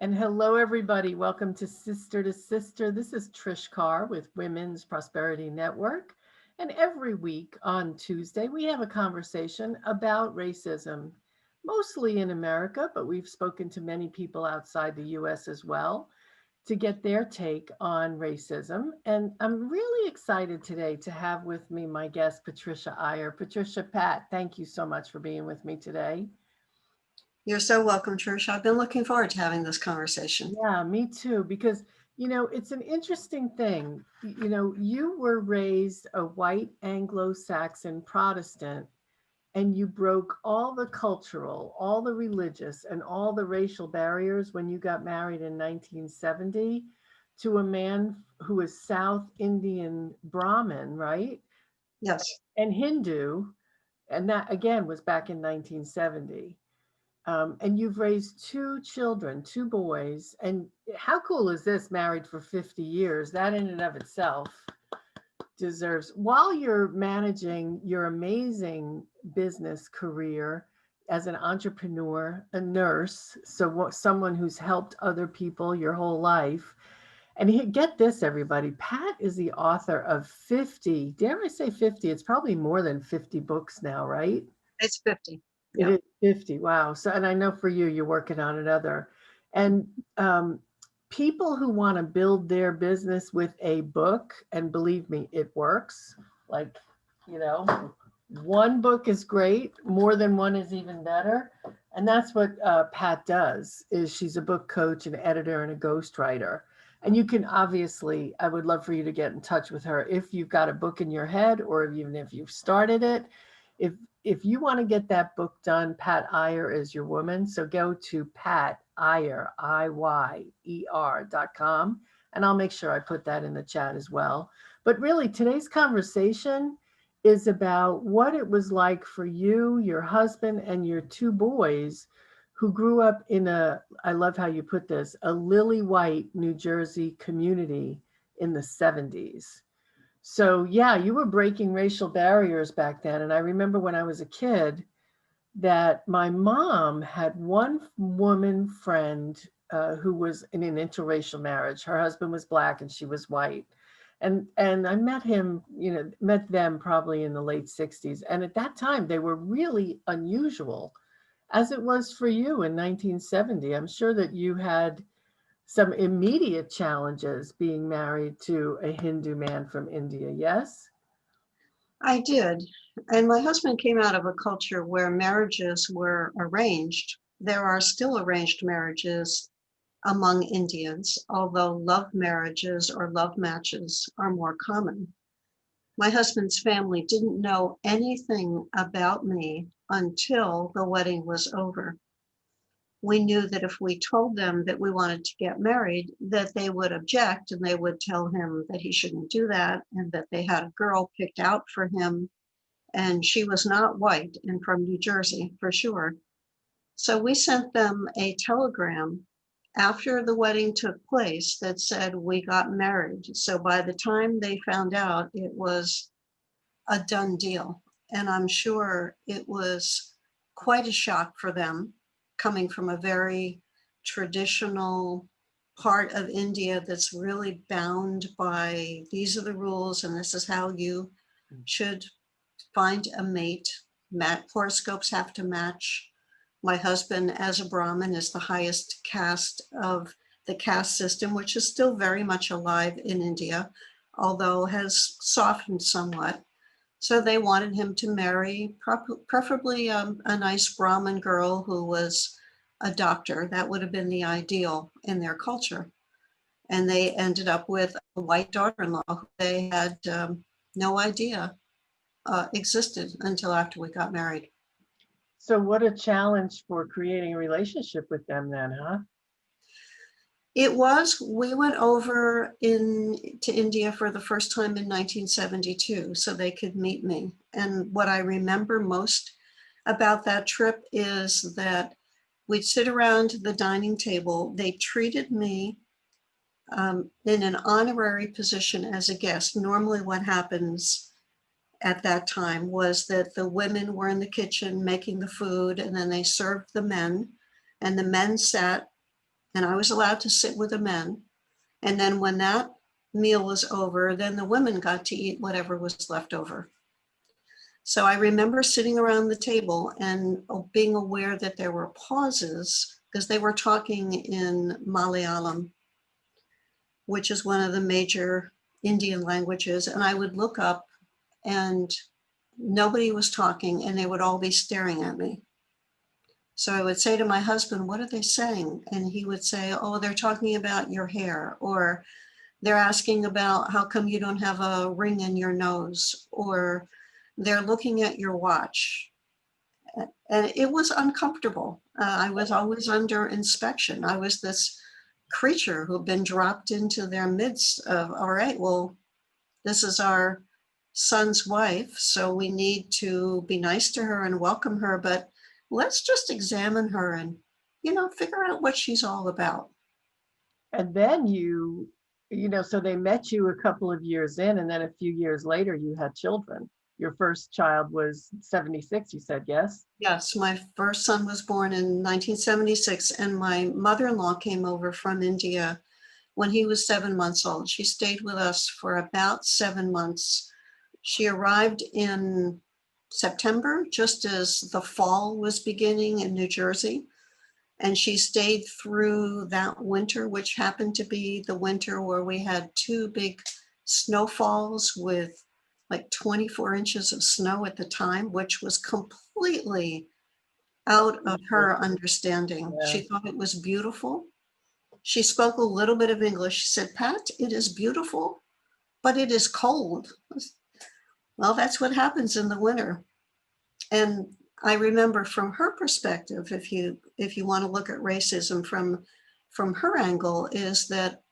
And hello, everybody. Welcome to Sister to Sister. This is Trish Carr with Women's Prosperity Network. And every week on Tuesday, we have a conversation about racism, mostly in America, but we've spoken to many people outside the US as well to get their take on racism. And I'm really excited today to have with me my guest, Patricia Iyer. Patricia, Pat, thank you so much for being with me today. You're so welcome, Trish. I've been looking forward to having this conversation. Yeah, me too. Because, it's an interesting thing. You were raised a white Anglo Saxon Protestant, and you broke all the cultural, all the religious, and all the racial barriers when you got married in 1970 to a man who is South Indian Brahmin, right? Yes, And Hindu. And that, again, was back in 1970. And you've raised two children, two boys. And how cool is this? Married for 50 years. That in and of itself deserves, while you're managing your amazing business career as an entrepreneur, a nurse, someone who's helped other people your whole life. And get this, everybody, Pat is the author of 50, dare I say 50? It's probably more than 50 books now, right? it's 50. It Yeah. is 50. Wow. So, and I know for you, you're working on another. And people who want to build their business with a book, and believe me, it works. Like, you know, one book is great. More than one is even better. And that's what Pat does. Is she's a book coach, an editor, and a ghostwriter. And you can obviously, I would love for you to get in touch with her if you've got a book in your head, or even if you've started it. If if you want to get that book done, Pat Iyer is your woman. So go to Pat Iyer, IYER.com, and I'll make sure I put that in the chat as well. But really, today's conversation is about what it was like for you, your husband, and your two boys who grew up in I love how you put this, a lily white New Jersey community in the 70s. So, yeah, you were breaking racial barriers back then. And I remember when I was a kid that my mom had one woman friend who was in an interracial marriage. Her husband was black and she was white. And I met him, met them probably in the late 60s. And at that time, they were really unusual, as it was for you in 1970. I'm sure that you had some immediate challenges being married to a Hindu man from India, yes? I did. And my husband came out of a culture where marriages were arranged. There are still arranged marriages among Indians, although love marriages or love matches are more common. My husband's family didn't know anything about me until the wedding was over. We knew that if we told them that we wanted to get married, that they would object and they would tell him that he shouldn't do that and that they had a girl picked out for him. And she was not white and from New Jersey for sure. So we sent them a telegram after the wedding took place that said we got married. So by the time they found out, it was a done deal. And I'm sure it was quite a shock for them coming from a very traditional part of India that's really bound by these are the rules and this is how you should find a mate. Horoscopes have to match. My husband, as a Brahmin, is the highest caste of the caste system, which is still very much alive in India, although has softened somewhat. So they wanted him to marry preferably a nice Brahmin girl who was a doctor. That would have been the ideal in their culture. And they ended up with a white daughter-in-law who they had no idea existed until after we got married. So, what a challenge for creating a relationship with them then, huh? It was. We went over to India for the first time in 1972 so they could meet me. And what I remember most about that trip is that we'd sit around the dining table. They treated me in an honorary position as a guest. Normally what happens at that time was that the women were in the kitchen making the food and then they served the men, and the men sat and I was allowed to sit with the men. And then when that meal was over, then the women got to eat whatever was left over. So I remember sitting around the table and being aware that there were pauses because they were talking in Malayalam, which is one of the major Indian languages. And I would look up and nobody was talking and they would all be staring at me. So I would say to my husband, "What are they saying?" And he would say, "Oh, they're talking about your hair," or they're asking about how come you don't have a ring in your nose, or they're looking at your watch. And it was uncomfortable. I was always under inspection. I was this creature who'd been dropped into their midst of, all right, well, this is our son's wife, so we need to be nice to her and welcome her, but let's just examine her and, figure out what she's all about. And then so they met you a couple of years in, and then a few years later, you had children. Your first child was 76, you said, yes? Yes, my first son was born in 1976, and my mother-in-law came over from India when he was 7 months old. She stayed with us for about 7 months. She arrived in September, just as the fall was beginning in New Jersey. And she stayed through that winter, which happened to be the winter where we had two big snowfalls with like 24 inches of snow at the time, which was completely out of her understanding. Yeah. She thought it was beautiful. She spoke a little bit of English. She said, "Pat, it is beautiful, but it is cold." Well, that's what happens in the winter. And I remember from her perspective, if you want to look at racism from her angle, is that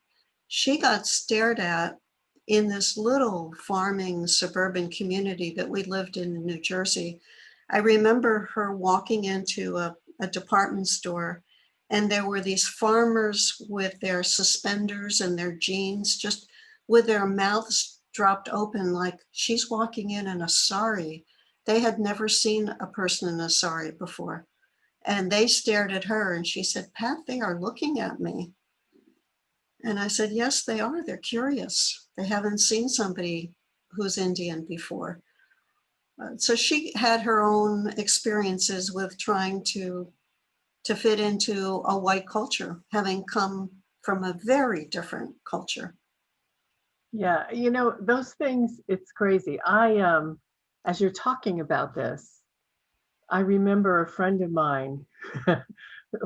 she got stared at in this little farming suburban community that we lived in New Jersey. I remember her walking into a department store, and there were these farmers with their suspenders and their jeans, just with their mouths dropped open, like she's walking in a sari. They had never seen a person in a sari before. And they stared at her and she said, "Pat, they are looking at me." And I said, "Yes, they are. They're curious. They haven't seen somebody who's Indian before." So she had her own experiences with trying to fit into a white culture, having come from a very different culture. Yeah, those things, it's crazy. As you're talking about this, I remember a friend of mine.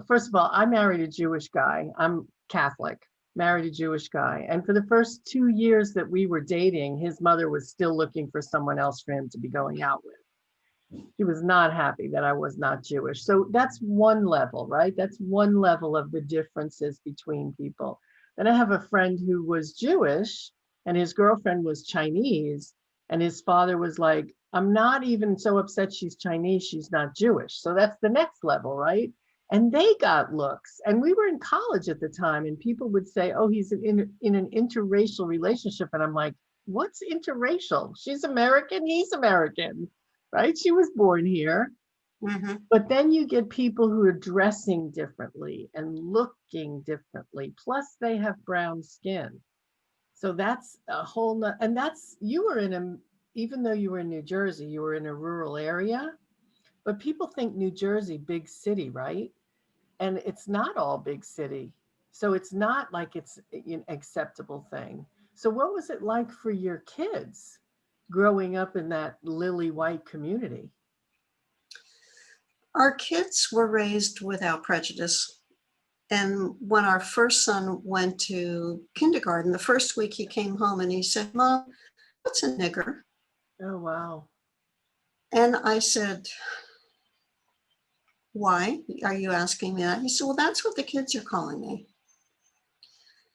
First of all, I married a Jewish guy. I'm Catholic, married a Jewish guy. And for the first 2 years that we were dating, his mother was still looking for someone else for him to be going out with. He was not happy that I was not Jewish. So that's one level, right? That's one level of the differences between people. Then I have a friend who was Jewish and his girlfriend was Chinese. And his father was like, "I'm not even so upset she's Chinese, she's not Jewish." So that's the next level, right? And they got looks. And we were in college at the time, and people would say, "Oh, he's in an interracial relationship." And I'm like, "What's interracial? She's American, he's American." Right? She was born here. Mm-hmm. But then you get people who are dressing differently and looking differently. Plus, they have brown skin. So that's a whole and that's, you were even though you were in New Jersey, you were in a rural area. But people think New Jersey, big city, right? And it's not all big city. So it's not like it's an acceptable thing. So what was it like for your kids growing up in that lily white community? Our kids were raised without prejudice. And when our first son went to kindergarten, the first week he came home and he said, "Mom, what's a nigger?" Oh, wow. And I said, "Why are you asking me that?" He said, "Well, that's what the kids are calling me."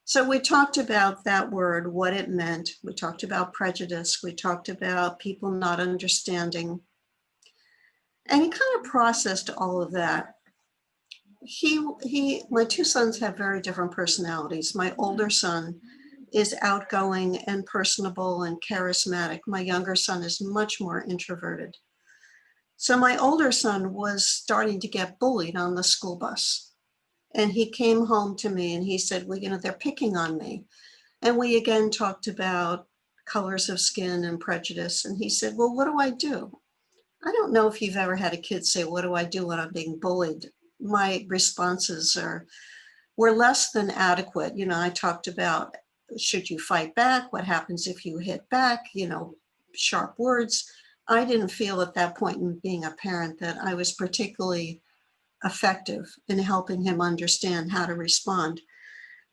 So we talked about that word, what it meant. We talked about prejudice. We talked about people not understanding. And he kind of processed all of that. My two sons have very different personalities. My older son is outgoing and personable and charismatic. My younger son is much more introverted. So my older son was starting to get bullied on the school bus. And he came home to me and he said, well, they're picking on me. And we again talked about colors of skin and prejudice. And he said, well, what do I do? I don't know if you've ever had a kid say, what do I do when I'm being bullied? My responses were less than adequate. I talked about, should you fight back? What happens if you hit back? Sharp words. I didn't feel at that point in being a parent that I was particularly effective in helping him understand how to respond.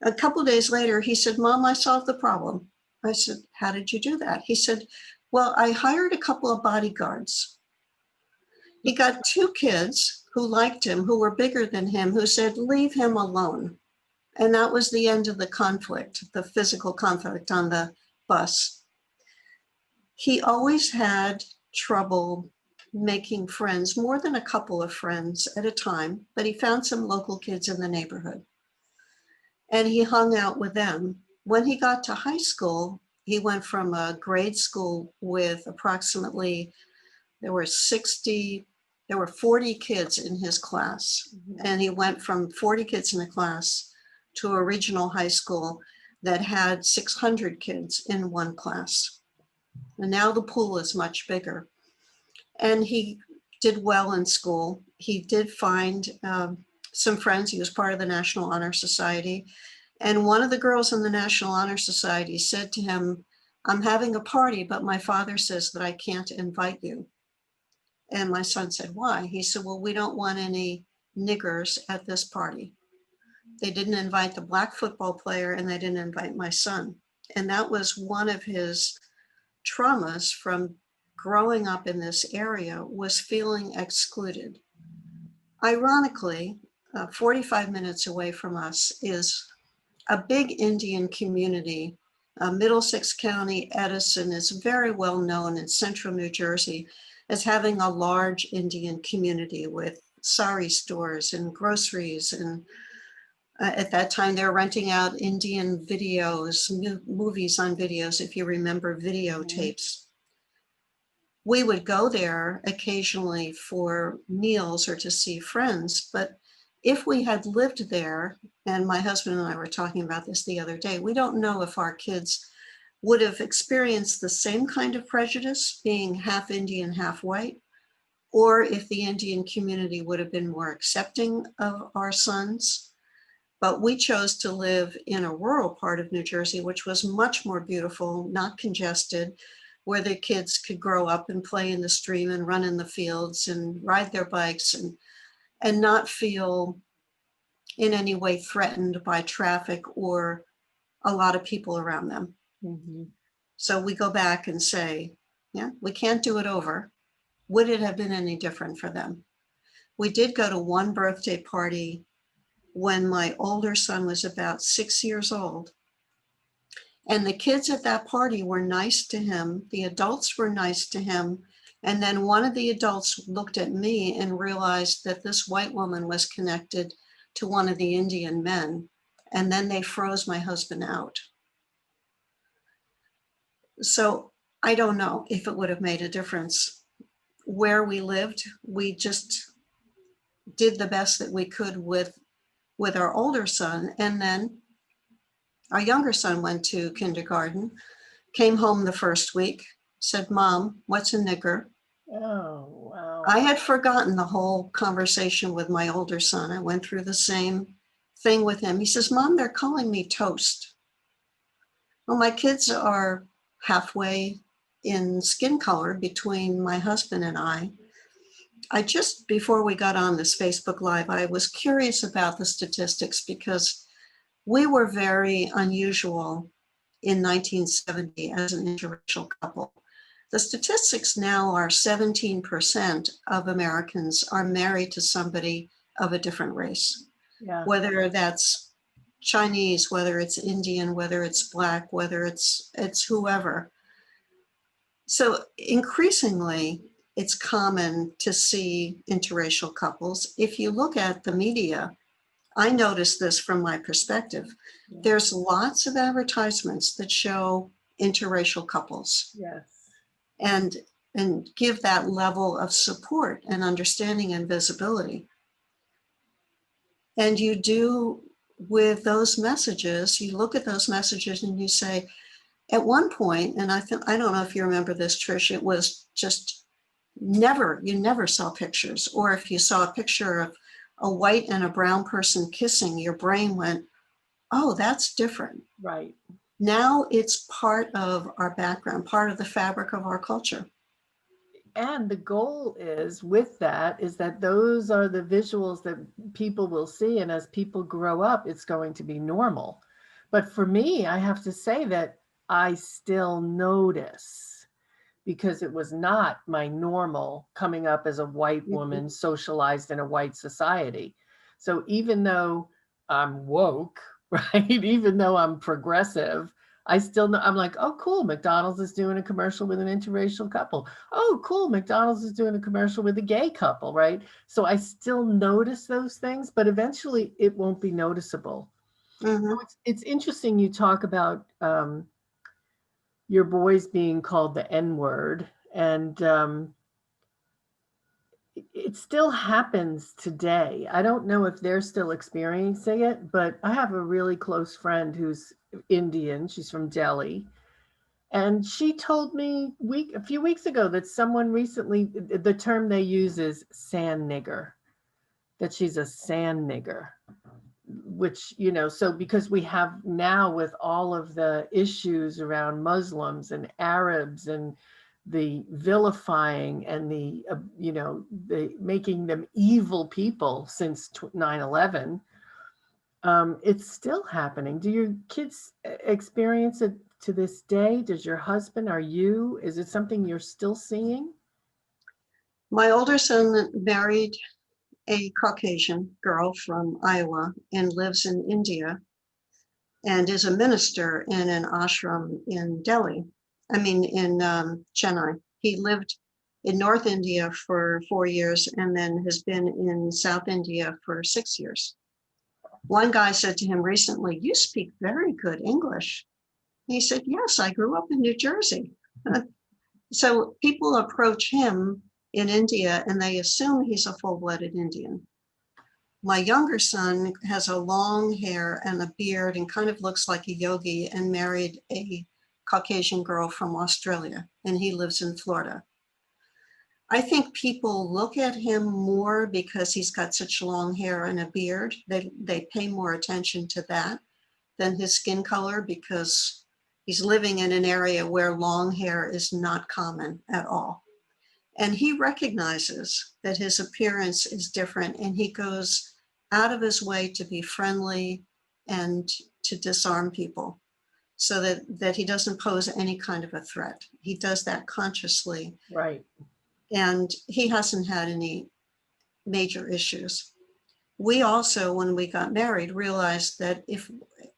A couple of days later, he said, Mom, I solved the problem. I said, how did you do that? He said, well, I hired a couple of bodyguards. He got 2 kids who liked him, who were bigger than him, who said, leave him alone. And that was the end of the conflict, the physical conflict on the bus. He always had trouble making friends, more than a couple of friends at a time, but he found some local kids in the neighborhood and he hung out with them. When he got to high school, he went from a grade school with approximately, there were 40 kids in his class. Mhm. And he went from 40 kids in the class to a regional high school that had 600 kids in one class. And now the pool is much bigger. And he did well in school. He did find some friends. He was part of the National Honor Society. And one of the girls in the National Honor Society said to him, I'm having a party, but my father says that I can't invite you. And my son said, why? He said, well, we don't want any niggers at this party. They didn't invite the black football player and they didn't invite my son. And that was one of his traumas from growing up in this area, was feeling excluded. Ironically, 45 minutes away from us is a big Indian community. Middlesex County, Edison is very well known in central New Jersey as having a large Indian community with sari stores and groceries. And at that time, they were renting out Indian videos, movies on videos, if you remember videotapes. We would go there occasionally for meals or to see friends, but if we had lived there, and my husband and I were talking about this the other day, we don't know if our kids would have experienced the same kind of prejudice, being half Indian, half white, or if the Indian community would have been more accepting of our sons. But we chose to live in a rural part of New Jersey, which was much more beautiful, not congested, where the kids could grow up and play in the stream and run in the fields and ride their bikes and not feel in any way threatened by traffic or a lot of people around them. Mhm. So we go back and say, yeah, we can't do it over. Would it have been any different for them? We did go to one birthday party when my older son was about 6 years old. And the kids at that party were nice to him. The adults were nice to him. And then one of the adults looked at me and realized that this white woman was connected to one of the Indian men. And then they froze my husband out. So I don't know if it would have made a difference. Where we lived, we just did the best that we could with our older son. And then our younger son went to kindergarten, came home the first week, said, Mom, what's a nigger? Oh, wow. I had forgotten the whole conversation with my older son. I went through the same thing with him. He says, Mom, they're calling me toast. Well, my kids are halfway in skin color between my husband and I. Just, before we got on this Facebook Live, I was curious about the statistics because we were very unusual in 1970 as an interracial couple. The statistics now are 17% of Americans are married to somebody of a different race, Yeah. whether that's Chinese, whether it's Indian, whether it's Black, whether it's whoever. So increasingly, it's common to see interracial couples. If you look at the media, I noticed this from my perspective. Yeah. There's lots of advertisements that show interracial couples Yes. and give that level of support and understanding and visibility. And you do with those messages, you look at those messages and you say, at one point, and I don't know if you remember this, Trish, it was just you never saw pictures. Or if you saw a picture of a white and a brown person kissing, your brain went, oh, that's different. Right. Now it's part of our background, part of the fabric of our culture. And the goal is with that is that those are the visuals that people will see. And as people grow up, it's going to be normal. But for me, I have to say that I still notice because it was not my normal coming up as a white Mhm. woman socialized in a white society. So even though I'm woke, right, even though I'm progressive, I still know I'm like, oh, cool, McDonald's is doing a commercial with an interracial couple. Oh, cool, McDonald's is doing a commercial with a gay couple, right? So I still notice those things, but eventually it won't be noticeable. So Mhm. it's interesting you talk about your boys being called the N word, and it still happens today. I don't know if they're still experiencing it, but I have a really close friend who's Indian. She's from Delhi. And she told me a few weeks ago that someone recently, the term they use is sand nigger, that she's a sand nigger, which, so because we have now with all of the issues around Muslims and Arabs and the vilifying and the making them evil people since 9/11, it's still happening. Do your kids experience it to this day? Does your husband, is it something you're still seeing? My older son married a Caucasian girl from Iowa and lives in India and is a minister in an ashram in Delhi. I mean, in Chennai. He lived in North India for 4 years and then has been in South India for 6 years. One guy said to him recently, "You speak very good English." He said, "Yes, I grew up in New Jersey." So people approach him in India and they assume he's a full-blooded Indian. My younger son has a long hair and a beard and kind of looks like a yogi and married a Caucasian girl from Australia, and he lives in Florida. I think people look at him more because he's got such long hair and a beard. They pay more attention to that than his skin color because he's living in an area where long hair is not common at all. And he recognizes that his appearance is different and he goes out of his way to be friendly and to disarm people so that he doesn't pose any kind of a threat. He does that consciously Right. and he hasn't had any major issues. We also, when we got married, realized that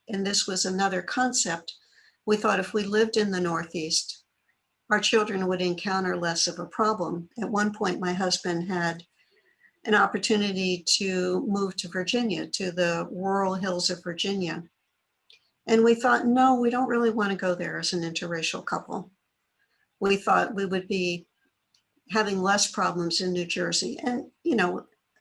and this was another concept, we thought if we lived in the Northeast, our children would encounter less of a problem. At one point, my husband had an opportunity to move to Virginia, to the rural hills of Virginia. And we thought, no, we don't really want to go there as an interracial couple. We thought we would be having less problems in New Jersey. And,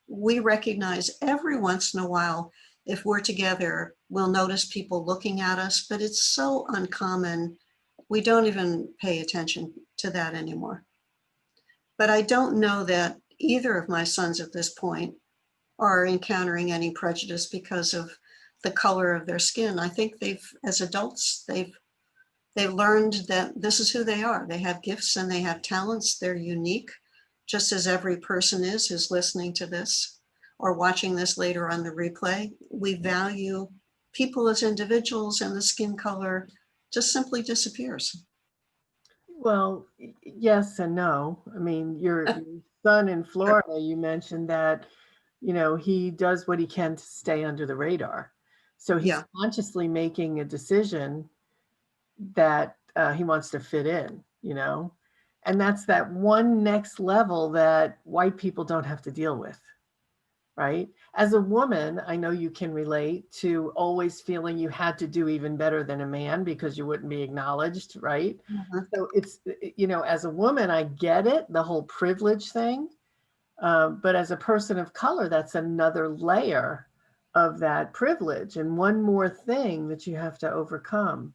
we recognize every once in a while, if we're together, we'll notice people looking at us, but it's so uncommon. We don't even pay attention to that anymore. But I don't know that either of my sons at this point are encountering any prejudice because of the color of their skin. I think as adults, they've learned that this is who they are. They have gifts and they have talents. They're unique, just as every person is who's listening to this or watching this later on the replay. We value people as individuals, and the skin color just simply disappears. Well, yes and no. I mean, your son in Florida, you mentioned that, he does what he can to stay under the radar. So he's Yeah. consciously making a decision that he wants to fit in. And that's that one next level that white people don't have to deal with, right? As a woman, I know you can relate to always feeling you had to do even better than a man because you wouldn't be acknowledged, right? Mhm. So as a woman, I get it, the whole privilege thing. But as a person of color, that's another layer of that privilege and one more thing that you have to overcome.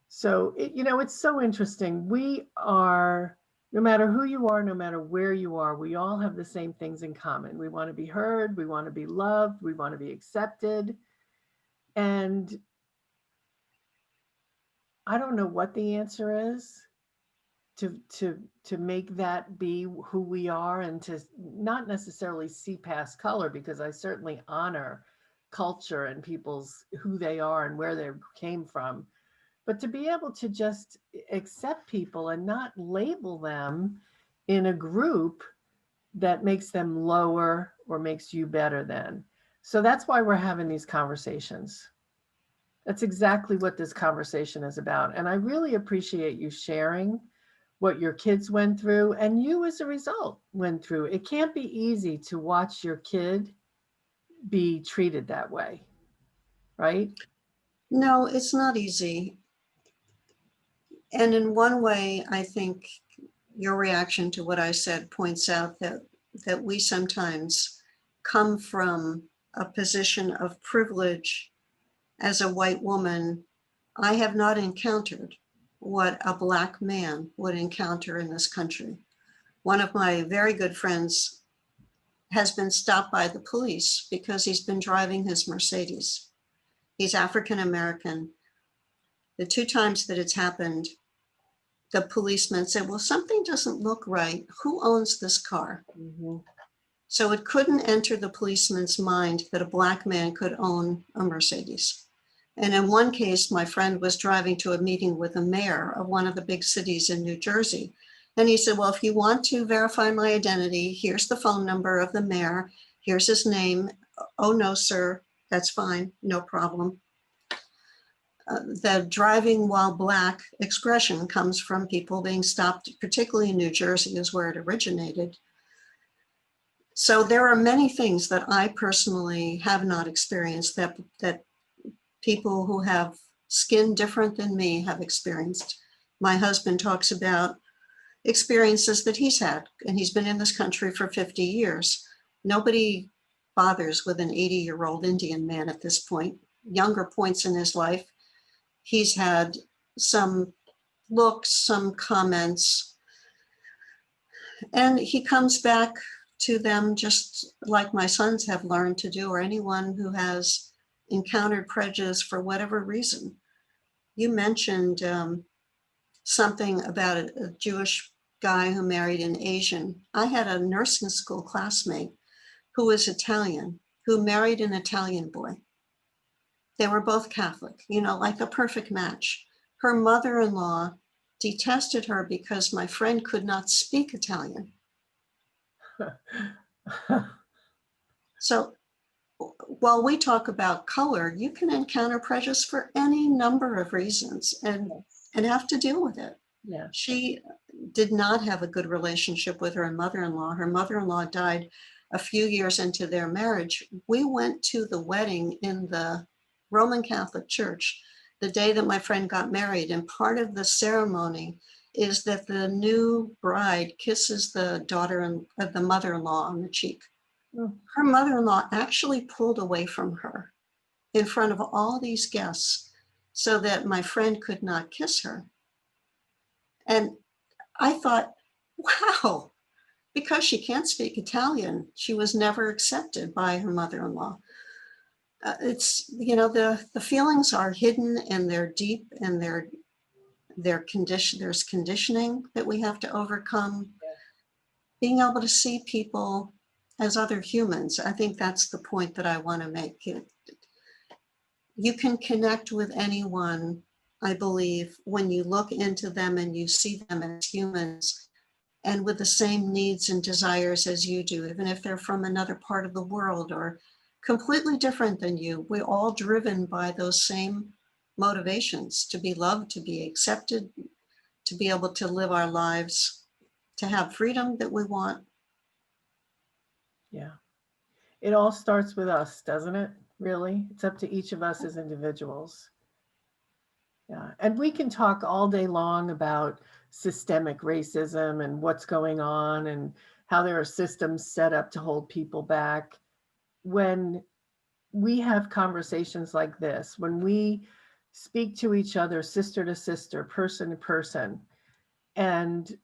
So, it's so interesting. We are, no matter who you are, no matter where you are, we all have the same things in common. We want to be heard, we want to be loved, we want to be accepted. And I don't know what the answer is to make that be who we are, and to not necessarily see past color, because I certainly honor culture and people's who they are and where they came from, but to be able to just accept people and not label them in a group that makes them lower or makes you better than. So that's why we're having these conversations. That's exactly what this conversation is about. And I really appreciate you sharing what your kids went through and you as a result went through. It can't be easy to watch your kid be treated that way, right? No, it's not easy. And in one way, I think your reaction to what I said points out that we sometimes come from a position of privilege as a white woman. I have not encountered what a Black man would encounter in this country. One of my very good friends has been stopped by the police because he's been driving his Mercedes. He's African American. The two times that it's happened, the policeman said, well, something doesn't look right. Who owns this car? Mm-hmm. So it couldn't enter the policeman's mind that a Black man could own a Mercedes. And in one case, my friend was driving to a meeting with the mayor of one of the big cities in New Jersey. And he said, well, if you want to verify my identity, here's the phone number of the mayor. Here's his name. Oh, no, sir, that's fine. No problem. The driving while Black expression comes from people being stopped, particularly in New Jersey is where it originated. So there are many things that I personally have not experienced that people who have skin different than me have experienced. My husband talks about experiences that he's had, and he's been in this country for 50 years. Nobody bothers with an 80-year-old Indian man at this point. Younger points in his life, he's had some looks, some comments, and he comes back to them just like my sons have learned to do, or anyone who has encountered prejudice for whatever reason. You mentioned something about a Jewish guy who married an Asian. I had a nursing school classmate who was Italian, who married an Italian boy. They were both Catholic, like a perfect match. Her mother-in-law detested her because my friend could not speak Italian. So while we talk about color, you can encounter prejudice for any number of reasons and have to deal with it. Yeah. She did not have a good relationship with her mother-in-law. Her mother-in-law died a few years into their marriage. We went to the wedding in the Roman Catholic Church the day that my friend got married. And part of the ceremony is that the new bride kisses the daughter and the mother-in-law on the cheek. Her mother-in-law actually pulled away from her in front of all these guests so that my friend could not kiss her. And I thought, wow, because she can't speak Italian, she was never accepted by her mother-in-law. It's, the feelings are hidden and they're deep, and there's conditioning that we have to overcome. Yeah. Being able to see people as other humans, I think that's the point that I want to make. You can connect with anyone, I believe, when you look into them and you see them as humans and with the same needs and desires as you do, even if they're from another part of the world or completely different than you. We're all driven by those same motivations: to be loved, to be accepted, to be able to live our lives, to have freedom that we want. Yeah. It all starts with us, doesn't it? Really? It's up to each of us as individuals. Yeah. And we can talk all day long about systemic racism and what's going on and how there are systems set up to hold people back, when we have conversations like this, when we speak to each other, sister to sister, person to person, and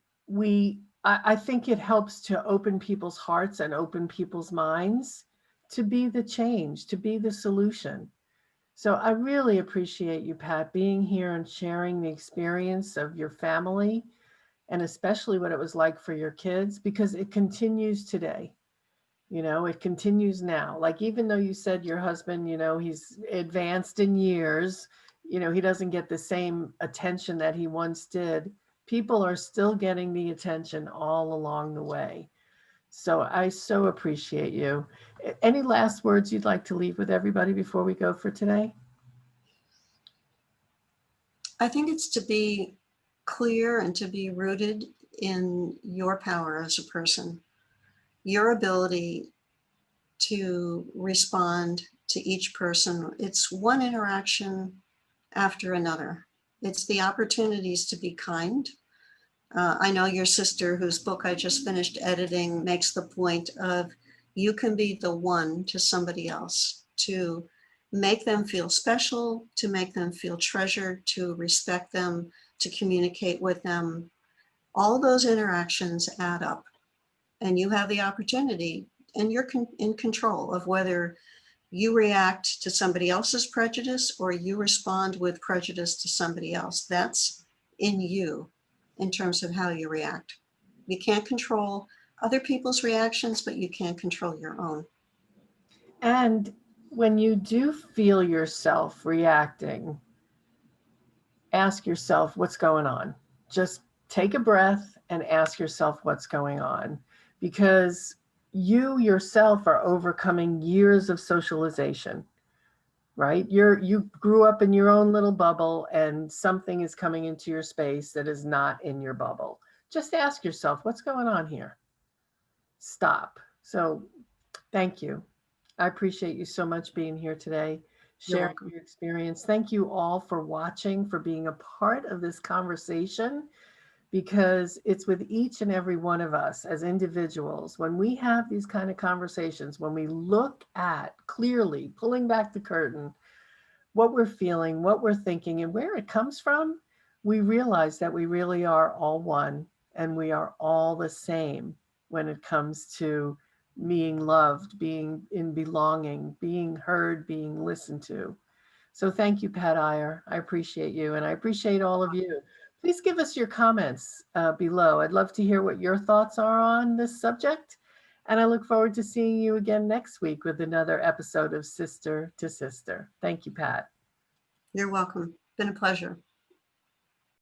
I think it helps to open people's hearts and open people's minds to be the change, to be the solution. So I really appreciate you, Pat, being here and sharing the experience of your family and especially what it was like for your kids, because it continues today. It continues now. Like, even though you said your husband, he's advanced in years, he doesn't get the same attention that he once did. People are still getting the attention all along the way. So I so appreciate you. Any last words you'd like to leave with everybody before we go for today? I think it's to be clear and to be rooted in your power as a person, your ability to respond to each person. It's one interaction after another. It's the opportunities to be kind. I know your sister, whose book I just finished editing, makes the point of you can be the one to somebody else, to make them feel special, to make them feel treasured, to respect them, to communicate with them. All those interactions add up, and you have the opportunity, and you're in control of whether you react to somebody else's prejudice or you respond with prejudice to somebody else. That's in you in terms of how you react. You can't control other people's reactions, but you can control your own. And when you do feel yourself reacting, ask yourself what's going on. Just take a breath and ask yourself what's going on, because you yourself are overcoming years of socialization, right? You grew up in your own little bubble and something is coming into your space that is not in your bubble. Just ask yourself what's going on here. Stop. So, thank you. I appreciate you so much being here today, You're sharing welcome. your experience. Thank you all for watching, for being a part of this conversation, because it's with each and every one of us as individuals. When we have these kind of conversations, when we look at clearly, pulling back the curtain, what we're feeling, what we're thinking, and where it comes from, we realize that we really are all one and we are all the same when it comes to being loved, being in belonging, being heard, being listened to. So thank you, Pat Iyer. I appreciate you, and I appreciate all of you. Please give us your comments below. I'd love to hear what your thoughts are on this subject. And I look forward to seeing you again next week with another episode of Sister to Sister. Thank you, Pat. You're welcome. Been a pleasure.